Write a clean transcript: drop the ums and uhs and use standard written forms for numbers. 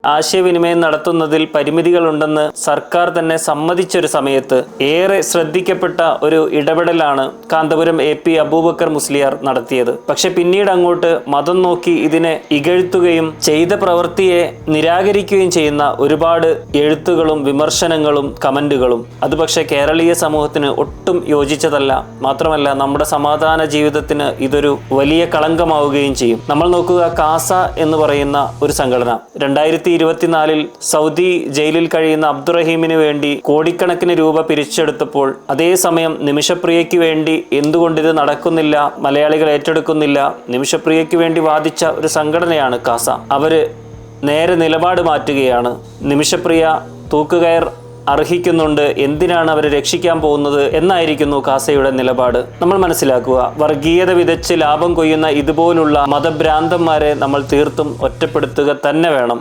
ആശയവിനിമയം നടത്തുന്നതിൽ പരിമിതികളുണ്ടെന്ന് സർക്കാർ തന്നെ സമ്മതിച്ചൊരു സമയത്ത് ഏറെ ശ്രദ്ധിക്കപ്പെട്ട ഒരു ഇടപെടലാണ് കാന്തപുരം AP അബൂബക്കർ മുസ്ലിയാർ നടത്തിയത്. പക്ഷെ പിന്നീട് അങ്ങോട്ട് മതം നോക്കി ഇതിനെ ഇകഴ്ത്തുകയും ചെയ്ത പ്രവൃത്തിയെ നിരാകരിക്കുകയും ചെയ്യുന്ന ഒരുപാട് എഴുത്തുകളും വിമർശനങ്ങളും കമന്റുകളും അത് പക്ഷേ കേരളീയ സമൂഹത്തിന് ഒട്ടും യോജിച്ചതല്ല. മാത്രമല്ല നമ്മുടെ സമാധാന ജീവിതത്തിന് ഇതൊരു വലിയ കളങ്കമാവുകയും ചെയ്യും. നമ്മൾ നോക്കുക, കാസ എന്ന് പറയുന്ന ഒരു സംഘടന 2024 സൗദി ജയിലിൽ കഴിയുന്ന അബ്ദുറഹീമിന് വേണ്ടി കോടിക്കണക്കിന് രൂപ പിരിച്ചെടുത്തപ്പോൾ അതേസമയം നിമിഷപ്രിയയ്ക്ക് വേണ്ടി എന്തുകൊണ്ടിത് നടക്കുന്നില്ല, മലയാളികൾ ഏറ്റെടുക്കുന്നില്ല, നിമിഷപ്രിയയ്ക്ക് വേണ്ടി വാദിച്ച ഒരു സംഘടനയാണ് കാസ. അവര് നേരെ നിലപാട് മാറ്റുകയാണ്. നിമിഷപ്രിയ തൂക്കുകയർ അർഹിക്കുന്നുണ്ട്, എന്തിനാണ് അവരെ രക്ഷിക്കാൻ പോകുന്നത് എന്നായിരിക്കുന്നു കാസയുടെ നിലപാട്. നമ്മൾ മനസ്സിലാക്കുക, വർഗീയത വിതച്ച് ലാഭം കൊയ്യുന്ന ഇതുപോലുള്ള മതഭ്രാന്തന്മാരെ നമ്മൾ തീർത്തും ഒറ്റപ്പെടുത്തുക തന്നെ വേണം.